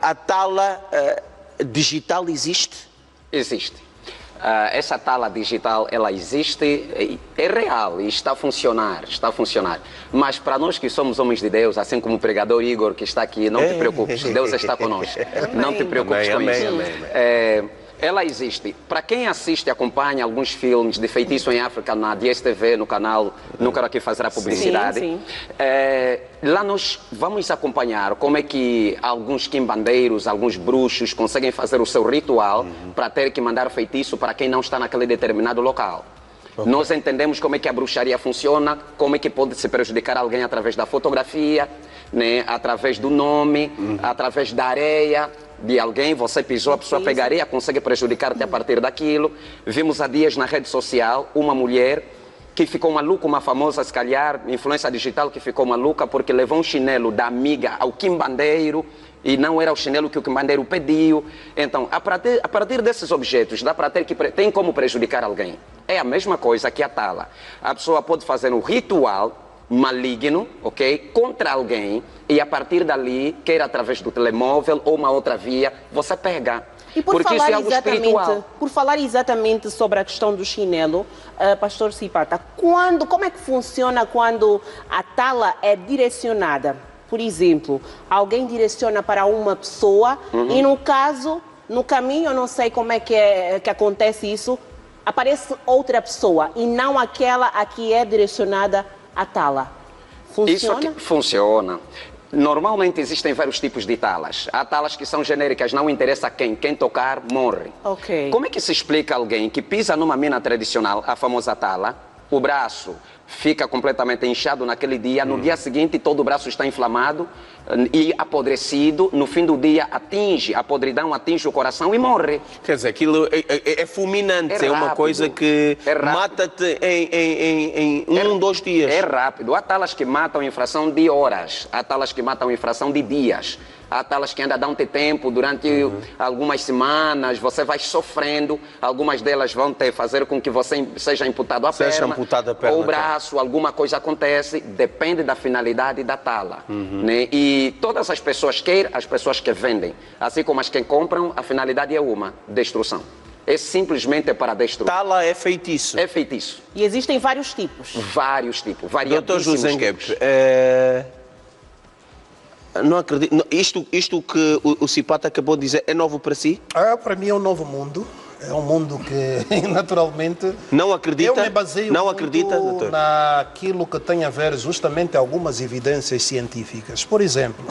a tala digital existe? Existe. Essa tala digital, ela existe, é real e está a funcionar, Mas para nós que somos homens de Deus, assim como o pregador Igor que está aqui, não te preocupes, Deus está conosco. Não te preocupes com isso. Ela existe. Para quem assiste e acompanha alguns filmes de feitiço em África na DSTV, no canal, não quero aqui fazer a publicidade, sim. Lá nós vamos acompanhar como é que alguns quimbandeiros, alguns bruxos conseguem fazer o seu ritual para ter que mandar feitiço para quem não está naquele determinado local. Okay. Nós entendemos como é que a bruxaria funciona, como é que pode se prejudicar alguém através da fotografia, né, através do nome, através da areia de alguém, você pisou, a pessoa pegaria, consegue prejudicar-te a partir daquilo. Vimos há dias na rede social uma mulher que ficou maluca, uma famosa, se calhar, influência digital, que ficou maluca porque levou um chinelo da amiga ao quimbandeiro e não era o chinelo que o quimbandeiro pediu. Então, a partir desses objetos, dá para ter que tem como prejudicar alguém. É a mesma coisa que a tala. A pessoa pode fazer um ritual maligno, ok, contra alguém e a partir dali, quer através do telemóvel ou uma outra via, você pega. E porque isso é algo espiritual. Por falar exatamente sobre a questão do chinelo, Pastor Sipata, como é que funciona quando a tala é direcionada? Por exemplo, alguém direciona para uma pessoa e no caso, no caminho, eu não sei como é que acontece isso, aparece outra pessoa e não aquela a que é direcionada a tala. Funciona? Isso aqui funciona. Normalmente existem vários tipos de talas. Há talas que são genéricas, não interessa quem tocar, morre. Okay. Como é que se explica alguém que pisa numa mina tradicional, a famosa tala, o braço fica completamente inchado naquele dia, no dia seguinte todo o braço está inflamado e apodrecido, no fim do dia a podridão atinge o coração e morre. Quer dizer, aquilo é fulminante, é uma coisa que mata-te em 2 dias. É rápido. Há talas que matam em fração de horas, há talas que matam em fração de dias. Há talas que ainda dão-te tempo durante algumas semanas, você vai sofrendo, algumas delas vão fazer com que você seja amputado a perna, ou o braço, alguma coisa acontece, depende da finalidade da tala. Né? E todas as pessoas as pessoas que vendem, assim como as que compram, a finalidade é uma, destruição. É simplesmente para destruir. Tala é feitiço. É feitiço. E existem vários tipos. Vários tipos, Dr. variadíssimos tipos. Não acredito. Isto que o Sipata acabou de dizer é novo para si? Para mim é um novo mundo. É um mundo que, naturalmente... Não acredita? Eu me baseio muito naquilo que tem a ver justamente algumas evidências científicas. Por exemplo,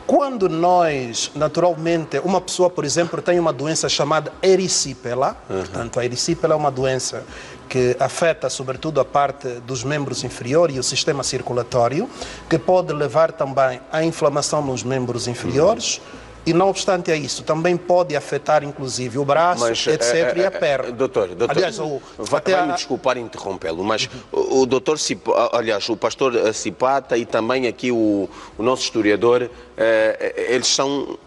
quando nós, naturalmente, uma pessoa, por exemplo, tem uma doença chamada erisipela, portanto, a erisipela é uma doença que afeta sobretudo a parte dos membros inferiores e o sistema circulatório, que pode levar também à inflamação nos membros inferiores, e não obstante a isso, também pode afetar inclusive o braço, etc. e a perna. Doutor, aliás, vai-me desculpar interrompê-lo, mas o doutor, aliás, o pastor Sipata e também aqui o nosso historiador, eles são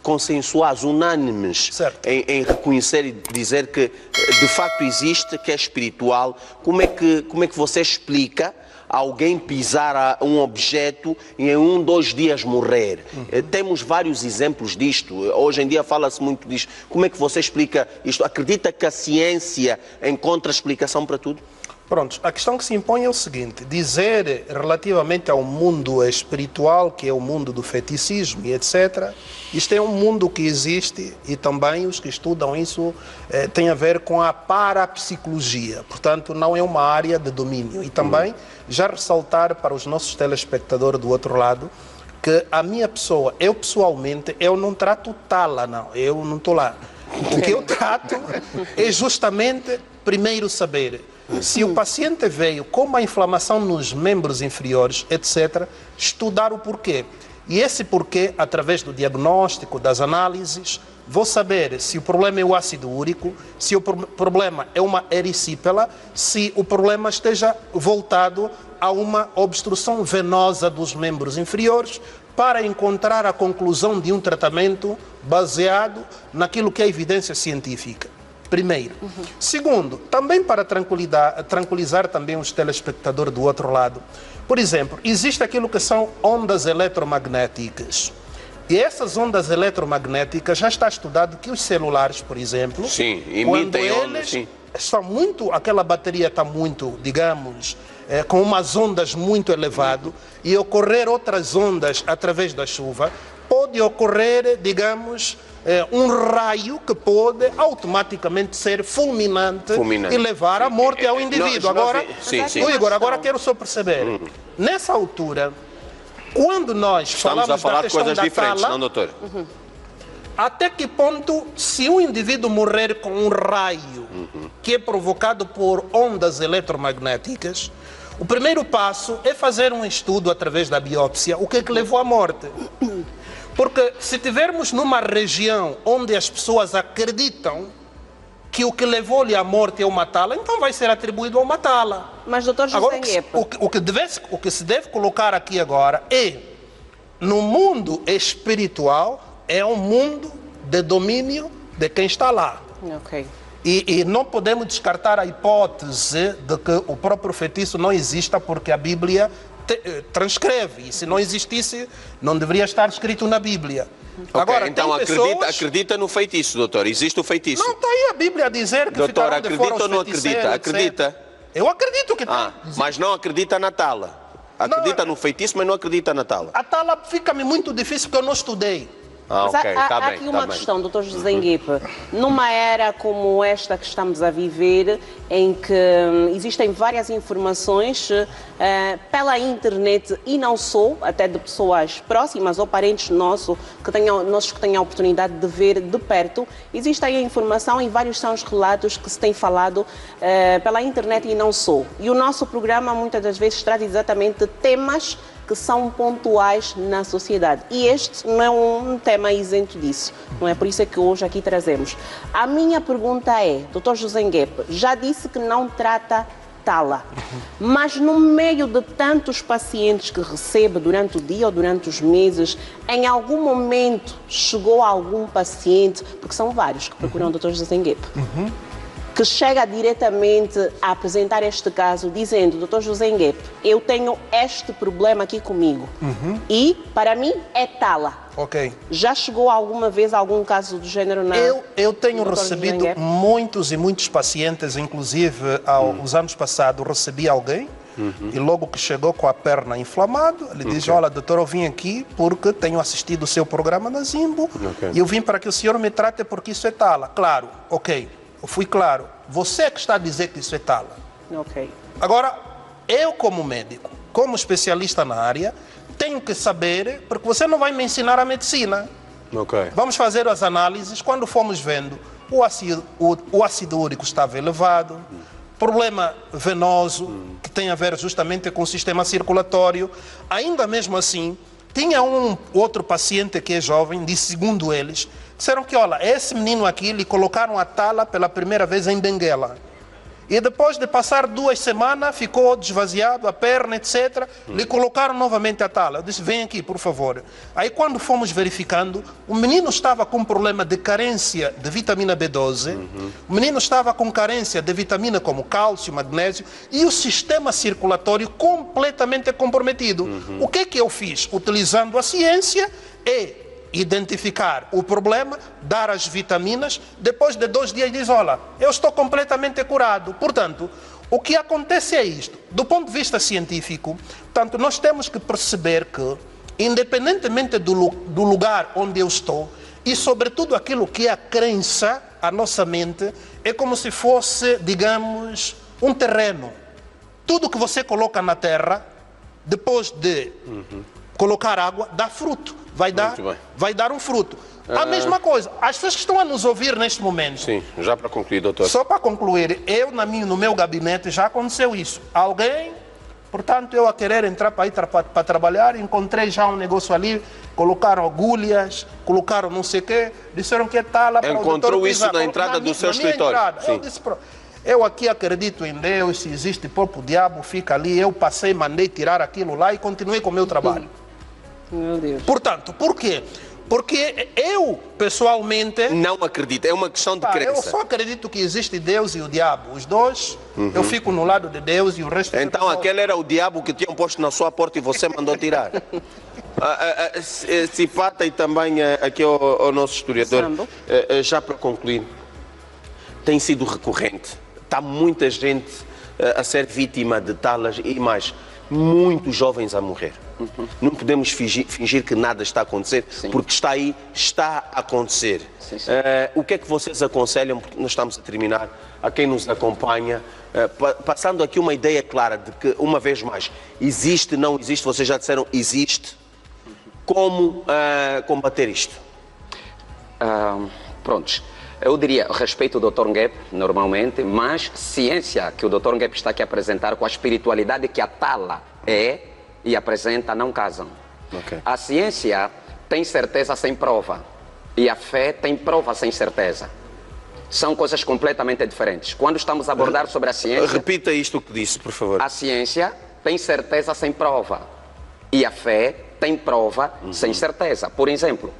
consensuais, unânimes em reconhecer e dizer que de facto existe, que é espiritual. Como é que você explica alguém pisar um objeto e em 2 dias morrer? Temos vários exemplos disto. Hoje em dia fala-se muito disto. Como é que você explica isto? Acredita que a ciência encontra explicação para tudo? Pronto, a questão que se impõe é o seguinte: dizer relativamente ao mundo espiritual, que é o mundo do feticismo e etc., isto é um mundo que existe e também os que estudam isso têm a ver com a parapsicologia, portanto não é uma área de domínio. E também já ressaltar para os nossos telespectadores do outro lado que a minha pessoa, eu pessoalmente, eu não trato tala, não, eu não estou lá. O que eu trato é justamente primeiro saber se o paciente veio com uma inflamação nos membros inferiores, etc., estudar o porquê. E esse porquê, através do diagnóstico, das análises, vou saber se o problema é o ácido úrico, se o problema é uma erisipela, se o problema esteja voltado a uma obstrução venosa dos membros inferiores, para encontrar a conclusão de um tratamento baseado naquilo que é evidência científica. Primeiro. Segundo, também para tranquilizar também os telespectadores do outro lado. Por exemplo, existe aquilo que são ondas eletromagnéticas. E essas ondas eletromagnéticas já está estudado que os celulares, por exemplo, sim, quando emitem ondas, eles sim. Estão muito, aquela bateria está muito, digamos, com umas ondas muito elevadas, e ocorrer outras ondas através da chuva, pode ocorrer, digamos, um raio que pode automaticamente ser fulminante. E levar à morte ao indivíduo. Agora, Igor, agora quero só perceber, nessa altura, quando nós estamos a falar de coisas diferentes, não, doutor? Até que ponto, se um indivíduo morrer com um raio que é provocado por ondas eletromagnéticas, o primeiro passo é fazer um estudo através da biópsia, o que é que levou à morte? Porque se tivermos numa região onde as pessoas acreditam que o que levou-lhe à morte é uma tala, então vai ser atribuído a uma tala. Mas, doutor José Nguepe, o que se deve colocar aqui agora é, no mundo espiritual, é um mundo de domínio de quem está lá. Ok. E não podemos descartar a hipótese de que o próprio feitiço não exista, porque a Bíblia transcreve. E se não existisse, não deveria estar escrito na Bíblia. Okay, agora, então acredita no feitiço, doutor? Existe o feitiço? Não está aí a Bíblia a dizer que doutor, acredita ou não acredita? Acredita? Eu acredito que tem. Mas não acredita na tala. Acredita no feitiço, mas não acredita na tala. A tala fica-me muito difícil porque eu não estudei. Mas há aqui uma questão, doutor José Nguepe. Numa era como esta que estamos a viver, em que existem várias informações pela internet e não só, até de pessoas próximas ou parentes nossos que tenham a oportunidade de ver de perto, existe aí a informação e vários são os relatos que se tem falado pela internet e não só. E o nosso programa muitas das vezes traz exatamente temas que são pontuais na sociedade. E este não é um tema isento disso. Não é por isso que hoje aqui trazemos. A minha pergunta é, Dr. José Nguepe, já disse que não trata tala, mas no meio de tantos pacientes que recebe durante o dia ou durante os meses, em algum momento chegou algum paciente, porque são vários que procuram o Dr. José Nguepe, que chega diretamente a apresentar este caso dizendo, Dr. José Nguepe, eu tenho este problema aqui comigo e para mim é tala. Ok. Já chegou alguma vez algum caso do género na... Eu tenho recebido muitos e muitos pacientes, inclusive os anos passados recebi alguém e logo que chegou com a perna inflamada, ele diz, olha doutor, eu vim aqui porque tenho assistido o seu programa na Zimbo e eu vim para que o senhor me trate porque isso é tala. Claro, ok. Eu fui claro, você que está a dizer que isso é tala. Ok. Agora, eu como médico, como especialista na área, tenho que saber, porque você não vai me ensinar a medicina. Ok. Vamos fazer as análises, quando fomos vendo, o ácido úrico estava elevado, problema venoso, que tem a ver justamente com o sistema circulatório. Ainda mesmo assim, tinha um outro paciente que é jovem, de segundo eles, disseram que, olha, esse menino aqui, lhe colocaram a tala pela primeira vez em Benguela. E depois de passar 2 semanas, ficou desvaziado, a perna, etc. Lhe colocaram novamente a tala. Eu disse, vem aqui, por favor. Aí quando fomos verificando, o menino estava com problema de carência de vitamina B12, o menino estava com carência de vitamina como cálcio, magnésio, e o sistema circulatório completamente comprometido. O que é que eu fiz? Utilizando a ciência identificar o problema, dar as vitaminas, depois de 2 dias diz, olha, eu estou completamente curado. Portanto, o que acontece é isto. Do ponto de vista científico, portanto, nós temos que perceber que, independentemente do lugar onde eu estou, e sobretudo aquilo que é a crença, a nossa mente, é como se fosse, digamos, um terreno. Tudo que você coloca na terra, depois de colocar água, dá fruto. Vai dar um fruto. A mesma coisa, as pessoas que estão a nos ouvir neste momento. Sim, já para concluir, doutor. Só para concluir, no meu gabinete já aconteceu isso. Alguém, portanto, eu a querer entrar para trabalhar, encontrei já um negócio ali, colocaram agulhas, colocaram não sei o quê, disseram que é tala para o doutor. Encontrou isso na entrada do seu escritório? Eu disse, eu aqui acredito em Deus, se existe próprio diabo, fica ali. Eu passei, mandei tirar aquilo lá e continuei com o meu trabalho. Meu Deus. Portanto, por quê? Porque eu, pessoalmente... Não acredito, é uma questão de crença. Eu só acredito que existe Deus e o diabo. Os dois, eu fico no lado de Deus e o resto... Então aquele era o diabo que tinham posto na sua porta e você mandou tirar. Sipata e também aqui ao nosso historiador, já para concluir, tem sido recorrente. Está muita gente a ser vítima de talas e mais, muitos jovens a morrer. Não podemos fingir que nada está a acontecer, porque está aí, está a acontecer. O que é que vocês aconselham, porque nós estamos a terminar, a quem nos acompanha, passando aqui uma ideia clara de que, uma vez mais, existe, não existe, vocês já disseram, existe. Como combater isto? Prontos. Eu diria, respeito o Dr. Nguep, normalmente, mas ciência que o Dr. Nguep está aqui a apresentar com a espiritualidade que a Tala é e apresenta não casam. A ciência tem certeza sem prova e a fé tem prova sem certeza. São coisas completamente diferentes. Quando estamos a abordar sobre a ciência... Repita isto que disse, por favor. A ciência tem certeza sem prova e a fé tem prova sem certeza. Por exemplo,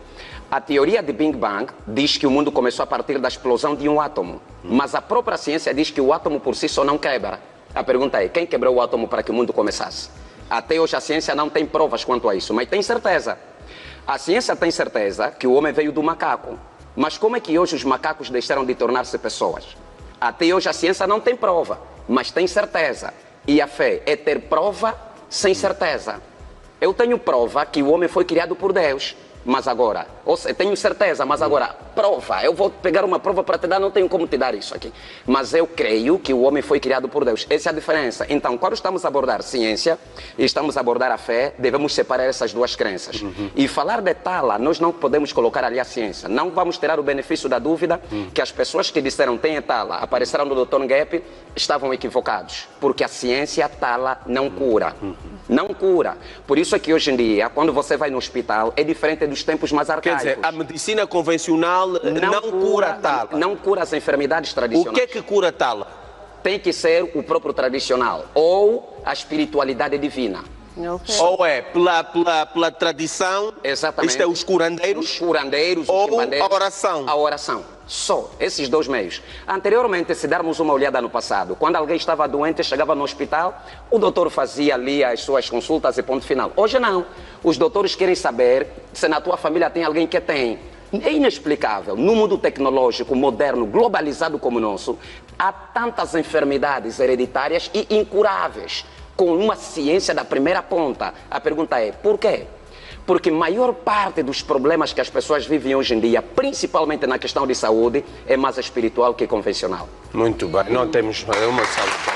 a teoria de Big Bang diz que o mundo começou a partir da explosão de um átomo, mas a própria ciência diz que o átomo por si só não quebra. A pergunta é, quem quebrou o átomo para que o mundo começasse? Até hoje a ciência não tem provas quanto a isso, mas tem certeza. A ciência tem certeza que o homem veio do macaco, mas como é que hoje os macacos deixaram de tornar-se pessoas? Até hoje a ciência não tem prova, mas tem certeza. E a fé é ter prova sem certeza. Eu tenho prova que o homem foi criado por Deus. Mas agora, ou seja, tenho certeza, mas agora, prova, eu vou pegar uma prova para te dar, não tenho como te dar isso aqui. Mas eu creio que o homem foi criado por Deus. Essa é a diferença. Então, quando estamos a abordar ciência e estamos a abordar a fé, devemos separar essas duas crenças. E falar de Tala, nós não podemos colocar ali a ciência. Não vamos tirar o benefício da dúvida que as pessoas que disseram tem Tala, apareceram no Dr. Nguep, estavam equivocados. Porque a ciência Tala não cura. Não cura. Por isso é que hoje em dia, quando você vai no hospital, é diferente dos tempos mais arcaicos. Quer dizer, a medicina convencional não cura Tala. Não cura as enfermidades tradicionais. O que é que cura Tala? Tem que ser o próprio tradicional ou a espiritualidade divina. Ou é pela tradição, exatamente. Isto é os curandeiros, ou a oração. A oração. Só esses dois meios. Anteriormente, se darmos uma olhada no passado, quando alguém estava doente, chegava no hospital, o doutor fazia ali as suas consultas e ponto final. Hoje não. Os doutores querem saber se na tua família tem alguém que tem. É inexplicável. No mundo tecnológico, moderno, globalizado como o nosso, há tantas enfermidades hereditárias e incuráveis, com uma ciência da primeira ponta. A pergunta é, por quê? Porque a maior parte dos problemas que as pessoas vivem hoje em dia, principalmente na questão de saúde, é mais espiritual que convencional. Muito bem, não temos uma salva.